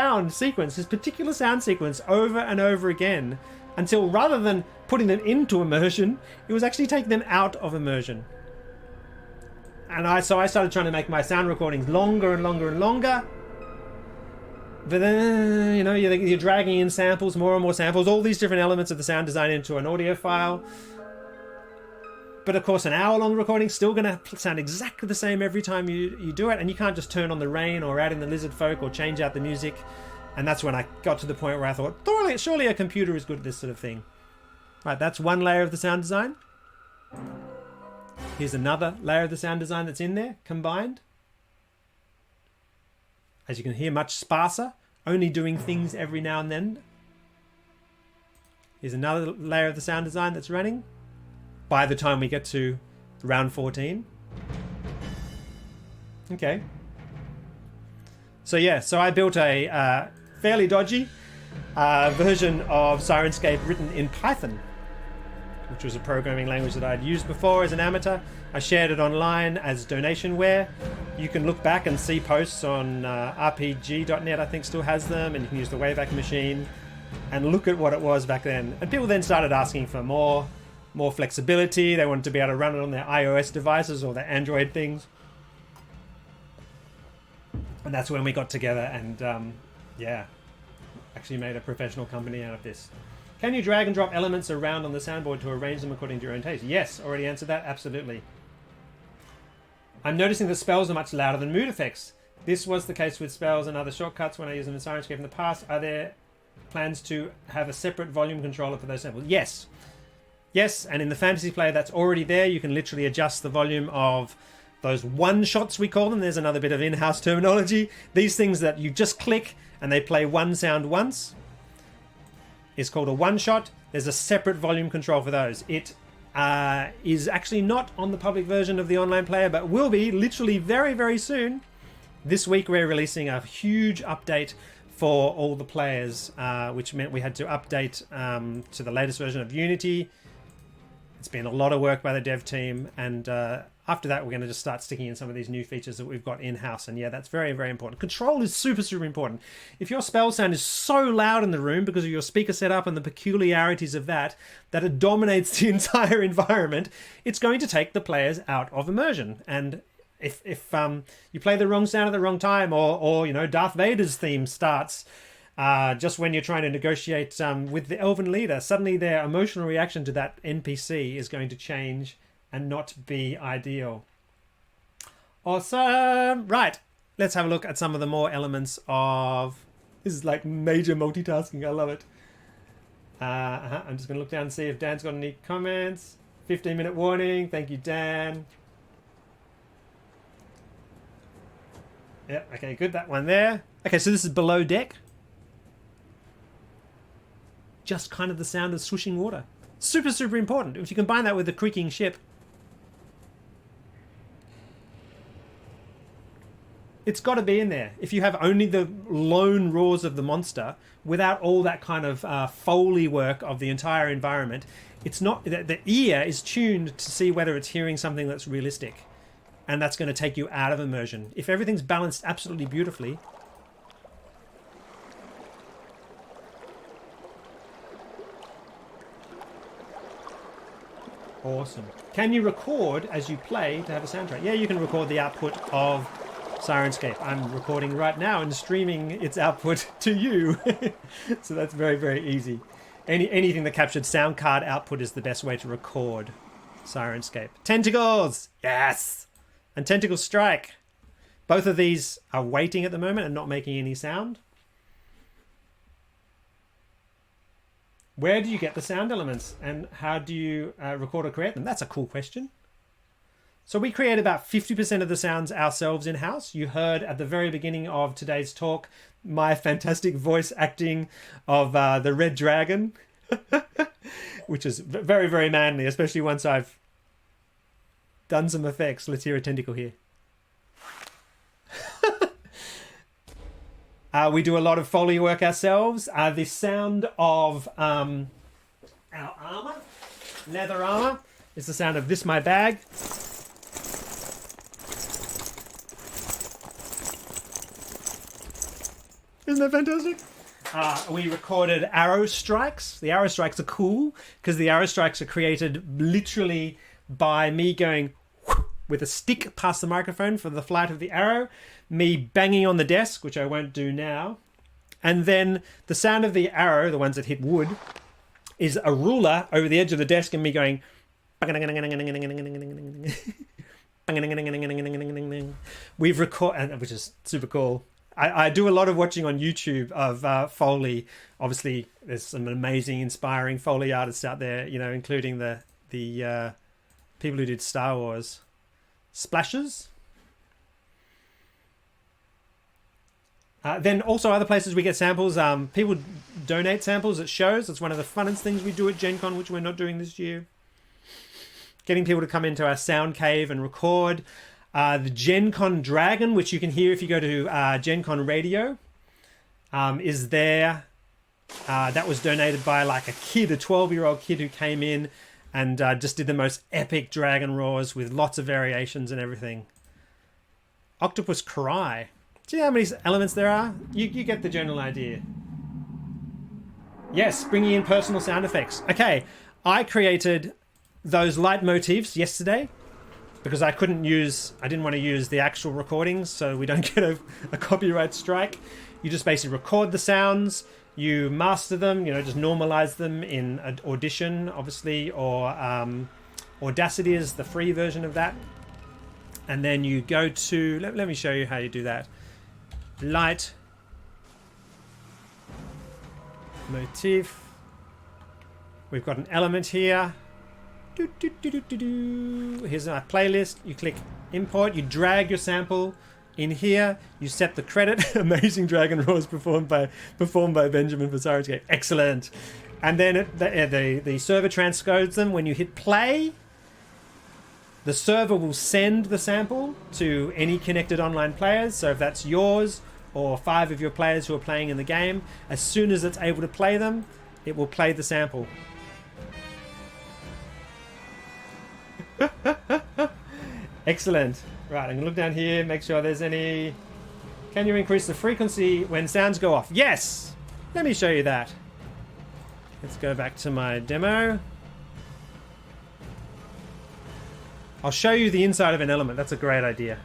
particular sound sequence over and over again, until rather than putting them into immersion, it was actually taking them out of immersion. And so I started trying to make my sound recordings longer and longer and longer. But then, you're dragging in samples, more and more samples, all these different elements of the sound design into an audio file. But of course, an hour-long recording is still going to sound exactly the same every time you do it. And you can't just turn on the rain or add in the lizard folk or change out the music. And that's when I got to the point where I thought, surely a computer is good at this sort of thing. Right, that's one layer of the sound design. Here's another layer of the sound design that's in there, combined. As you can hear, much sparser, only doing things every now and then. Here's another layer of the sound design that's running by the time we get to round 14. Okay. So I built a fairly dodgy version of Sirenscape written in Python, which was a programming language that I'd used before as an amateur. I shared it online as donationware. You can look back and see posts on rpg.net, I think still has them, and you can use the Wayback Machine and look at what it was back then. And people then started asking for more flexibility. They wanted to be able to run it on their iOS devices or their Android things. And that's when we got together and actually made a professional company out of this. Can you drag and drop elements around on the soundboard to arrange them according to your own taste? Yes, already answered that, absolutely. I'm noticing that spells are much louder than mood effects. This was the case with spells and other shortcuts when I used them in Sirenscape in the past. Are there plans to have a separate volume controller for those samples? Yes. Yes, and in the fantasy player that's already there, you can literally adjust the volume of those one shots, we call them. There's another bit of in-house terminology. These things that you just click and they play one sound once is called a one shot. There's a separate volume control for those. It is actually not on the public version of the online player, but will be literally very, very soon. This week we're releasing a huge update for all the players, which meant we had to update to the latest version of Unity. It's been a lot of work by the dev team, and after that we're going to just start sticking in some of these new features that we've got in-house. And yeah, that's very, very important. Control is super, super important. If your spell sound is so loud in the room because of your speaker setup and the peculiarities of that it dominates the entire environment, it's going to take the players out of immersion. And if you play the wrong sound at the wrong time, or you know, Darth Vader's theme starts just when you're trying to negotiate with the elven leader, suddenly their emotional reaction to that NPC is going to change and not be ideal. Awesome. Right, let's have a look at some of the more elements of... This is like major multitasking. I love it. I'm just going to look down and see if Dan's got any comments. 15-minute warning. Thank you, Dan. Yeah, okay, good. That one there. Okay, so this is below deck. Just kind of the sound of swooshing water. Super, super important. If you combine that with the creaking ship, it's got to be in there. If you have only the lone roars of the monster without all that kind of Foley work of the entire environment, it's not... The ear is tuned to see whether it's hearing something that's realistic. And that's going to take you out of immersion. If everything's balanced absolutely beautifully... Awesome. Can you record as you play to have a soundtrack? Yeah, you can record the output of Sirenscape. I'm recording right now and streaming its output to you. So that's very, very easy. Anything that captured sound card output is the best way to record Sirenscape. Tentacles! Yes! And Tentacle Strike. Both of these are waiting at the moment and not making any sound. Where do you get the sound elements and how do you record or create them? That's a cool question. So we create about 50% of the sounds ourselves in-house. You heard at the very beginning of today's talk my fantastic voice acting of the Red Dragon, which is very, very manly, especially once I've done some effects. Let's hear a tentacle here. We do a lot of Foley work ourselves. The sound of our armor, leather armor, is the sound of this, my bag. Isn't that fantastic? We recorded arrow strikes. The arrow strikes are cool because the arrow strikes are created literally by me going with a stick past the microphone for the flight of the arrow, me banging on the desk, which I won't do now, and then the sound of the arrow, the ones that hit wood, is a ruler over the edge of the desk and me going we've recorded, which is super cool. I do a lot of watching on YouTube of Foley. Obviously, there's some amazing, inspiring Foley artists out there, you know, including the people who did Star Wars. Splashes. Then also other places we get samples. People donate samples at shows. That's one of the funnest things we do at Gen Con, which we're not doing this year. Getting people to come into our sound cave and record. The Gen Con Dragon, which you can hear if you go to Gen Con Radio, is there. That was donated by like a kid, a 12-year-old kid who came in and just did the most epic dragon roars with lots of variations and everything. Octopus Cry. Do you know how many elements there are? You get the general idea. Yes, bringing in personal sound effects. Okay, I created those light motifs yesterday because I didn't want to use the actual recordings so we don't get a copyright strike. You just basically record the sounds, you master them, you know, just normalize them in Audition, obviously, or Audacity is the free version of that. And then you go to, let me show you how you do that. Light, motif. We've got an element here. Here's my playlist. You click import, you drag your sample in here, you set the credit. Amazing Dragon Roars performed by Benjamin for Sirenscape. Excellent. And then the server transcodes them. When you hit play, the server will send the sample to any connected online players. So if that's yours or 5 of your players who are playing in the game, as soon as it's able to play them, it will play the sample. Excellent. Right, I'm going to look down here, make sure there's any... Can you increase the frequency when sounds go off? Yes! Let me show you that. Let's go back to my demo. I'll show you the inside of an element. That's a great idea.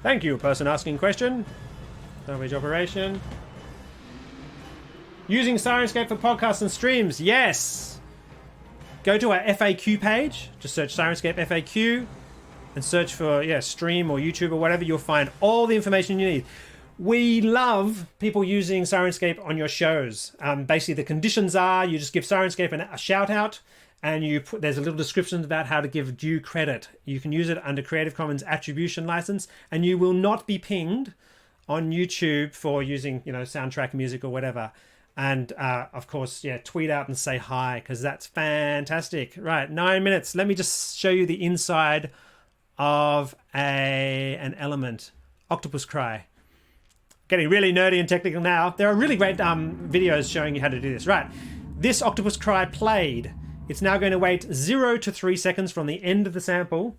Thank you, person asking question. Salvage operation. Using Sirenscape for podcasts and streams. Yes! Go to our FAQ page. Just search Sirenscape FAQ and search for stream or YouTube or whatever. You'll find all the information you need. We love people using Sirenscape on your shows. Basically, the conditions are you just give Sirenscape a shout out, and there's a little description about how to give due credit. You can use it under Creative Commons Attribution License, and you will not be pinged on YouTube for using soundtrack music or whatever. And of course, tweet out and say hi, because that's fantastic. Right, 9 minutes. Let me just show you the inside of an element. Octopus Cry. Getting really nerdy and technical now. There are really great videos showing you how to do this. Right, this Octopus Cry played. It's now going to wait 0 to 3 seconds from the end of the sample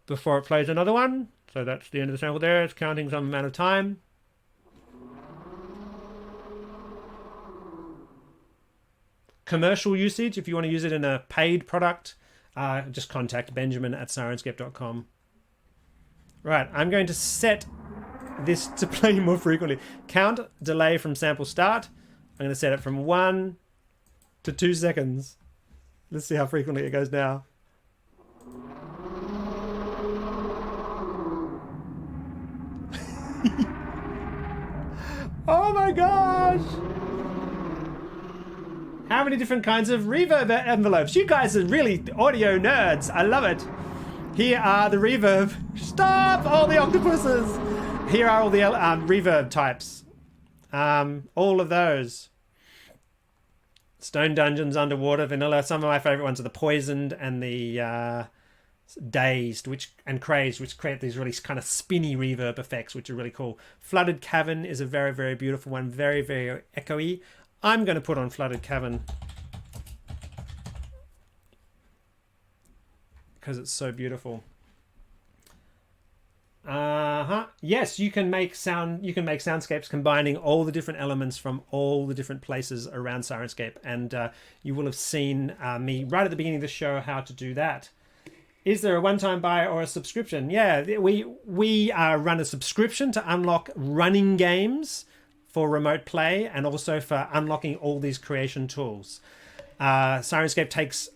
before it plays another one. So that's the end of the sample there. It's counting some amount of time. Commercial usage, if you want to use it in a paid product, just contact Benjamin at Sirenscape.com. Right, I'm going to set this to play more frequently. Count delay from sample start. I'm going to set it from 1 to 2 seconds. Let's see how frequently it goes now. Oh my gosh! How many different kinds of reverb envelopes? You guys are really audio nerds. I love it. Here are the reverb. Stop! All the octopuses! Here are all the reverb types. All of those. Stone Dungeons, Underwater, Vanilla. Some of my favorite ones are the Poisoned and the Dazed and Crazed, which create these really kind of spinny reverb effects, which are really cool. Flooded Cavern is a very, very beautiful one. Very, very echoey. I'm going to put on Flooded Cavern because it's so beautiful. Yes, you can make soundscapes combining all the different elements from all the different places around Sirenscape, and you will have seen me right at the beginning of the show how to do that. Is there a one-time buy or a subscription? Yeah, we run a subscription to unlock running games for remote play, and also for unlocking all these creation tools. Sirenscape takes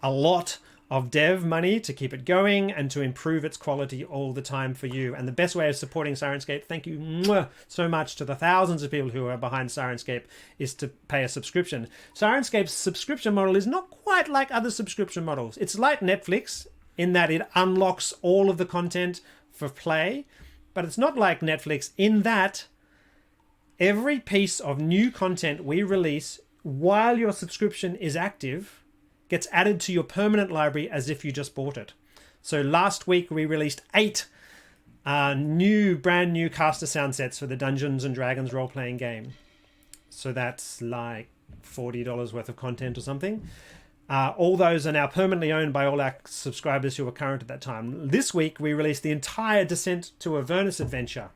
a lot of dev money to keep it going and to improve its quality all the time for you. And the best way of supporting Sirenscape, thank you so much to the thousands of people who are behind Sirenscape, is to pay a subscription. Sirenscape's subscription model is not quite like other subscription models. It's like Netflix in that it unlocks all of the content for play, but it's not like Netflix in that every piece of new content we release while your subscription is active gets added to your permanent library as if you just bought it. So last week we released 8 brand new caster sound sets for the Dungeons and Dragons role-playing game. So that's like $40 worth of content or something. All those are now permanently owned by all our subscribers who were current at that time. This week we released the entire Descent to Avernus adventure.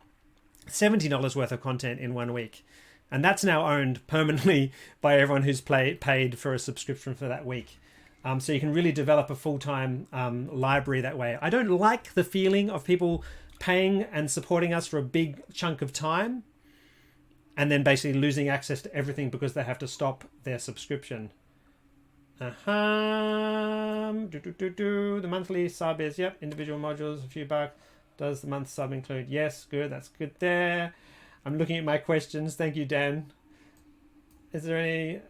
$70 worth of content in 1 week. And that's now owned permanently by everyone who's paid for a subscription for that week. So you can really develop a full-time library that way. I don't like the feeling of people paying and supporting us for a big chunk of time and then basically losing access to everything because they have to stop their subscription. The monthly sub is, yep, individual modules, a few bucks. Does the month sub include? Yes, good, that's good there. I'm looking at my questions. Thank you, Dan. Is there any...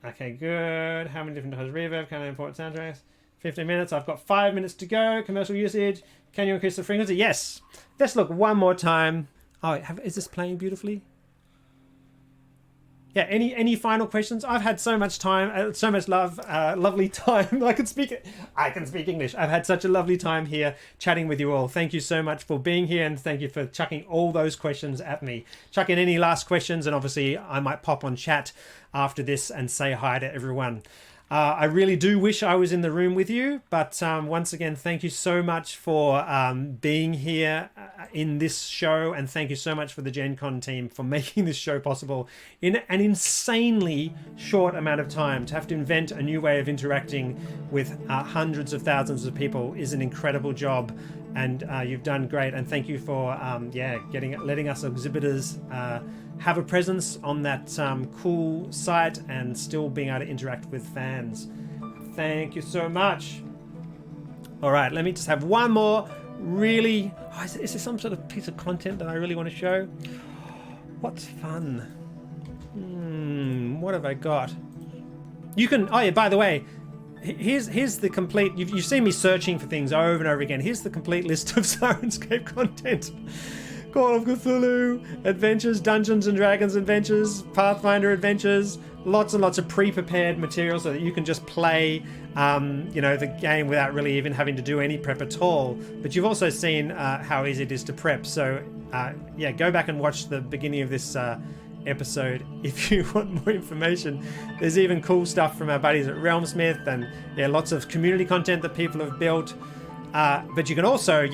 Okay, good. How many different types of reverb? Can I import soundtracks? 15 minutes. I've got 5 minutes to go. Commercial usage. Can you increase the frequency? Yes. Let's look one more time. Oh, is this playing beautifully? Yeah, any final questions? I've had so much time, so much lovely time. I can speak English. I've had such a lovely time here chatting with you all. Thank you so much for being here, and thank you for chucking all those questions at me. Chuck in any last questions, and obviously I might pop on chat after this and say hi to everyone. I really do wish I was in the room with you, but once again, thank you so much for being here in this show, and thank you so much for the Gen Con team for making this show possible in an insanely short amount of time. To have to invent a new way of interacting with hundreds of thousands of people is an incredible job, and you've done great. And thank you for letting us exhibitors have a presence on that cool site and still being able to interact with fans. Thank you so much. All right, let me just have one more really... Oh, is there some sort of piece of content that I really want to show? What's fun? What have I got? You can... Oh yeah, by the way, here's the complete... You've seen me searching for things over and over again. Here's the complete list of Sirenscape content. Call of Cthulhu adventures, Dungeons and Dragons adventures, Pathfinder adventures, lots and lots of pre-prepared material so that you can just play the game without really even having to do any prep at all. But you've also seen how easy it is to prep. So go back and watch the beginning of this episode if you want more information. There's even cool stuff from our buddies at Realmsmith, and lots of community content that people have built. But you can also,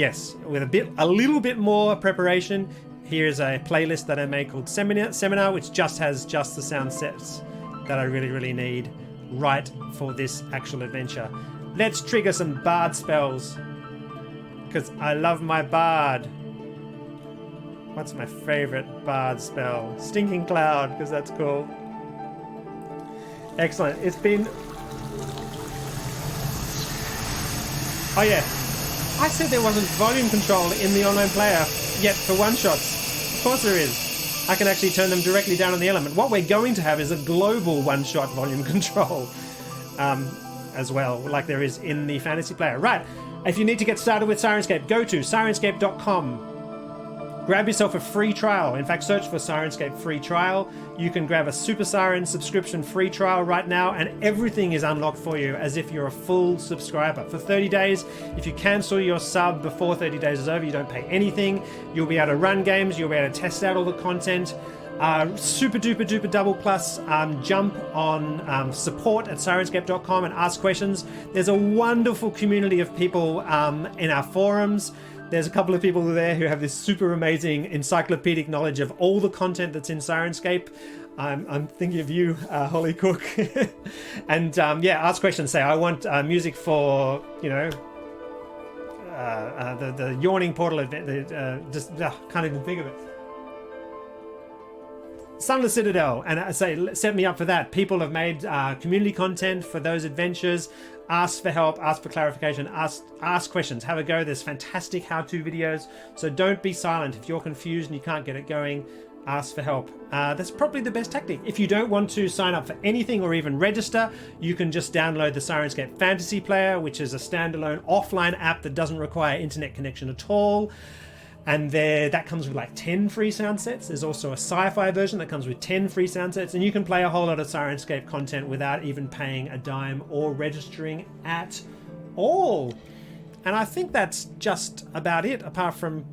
with a little bit more preparation, here's a playlist that I made called Seminar, which just has the sound sets that I really, really need right for this actual adventure. Let's trigger some bard spells, because I love my bard. What's my favorite bard spell? Stinking Cloud, because that's cool. Excellent. It's been... Oh yeah. I said there wasn't volume control in the online player yet for one-shots. Of course there is. I can actually turn them directly down on the element. What we're going to have is a global one-shot volume control as well, like there is in the fantasy player. Right, if you need to get started with Sirenscape, go to sirenscape.com. Grab yourself a free trial. In fact, search for Sirenscape free trial. You can grab a Super Siren subscription free trial right now, and everything is unlocked for you as if you're a full subscriber. For 30 days, if you cancel your sub before 30 days is over, you don't pay anything. You'll be able to run games. You'll be able to test out all the content. Super duper duper double plus, jump on support at sirenscape.com and ask questions. There's a wonderful community of people in our forums. There's a couple of people there who have this super amazing encyclopedic knowledge of all the content that's in Sirenscape. I'm thinking of you, Holly Cook. And ask questions. Say, I want music for, the Yawning Portal event. Can't even think of it. Sunless Citadel, and I say set me up for that. People have made community content for those adventures. Ask for help, ask for clarification, ask questions, have a go. There's fantastic how-to videos, so don't be silent. If you're confused and you can't get it going, ask for help. That's probably the best tactic. If you don't want to sign up for anything or even register, you can just download the Sirenscape Fantasy Player, which is a standalone offline app that doesn't require internet connection at all. And that comes with like 10 free sound sets. There's also a sci-fi version that comes with 10 free sound sets, and you can play a whole lot of Sirenscape content without even paying a dime or registering at all. And I think that's just about it, apart from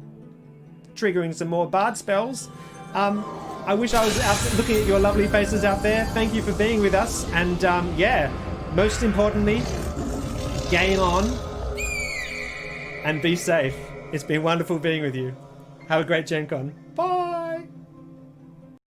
triggering some more bard spells. I wish I was out looking at your lovely faces out there. Thank you for being with us. And most importantly, game on and be safe. It's been wonderful being with you. Have a great Gen Con.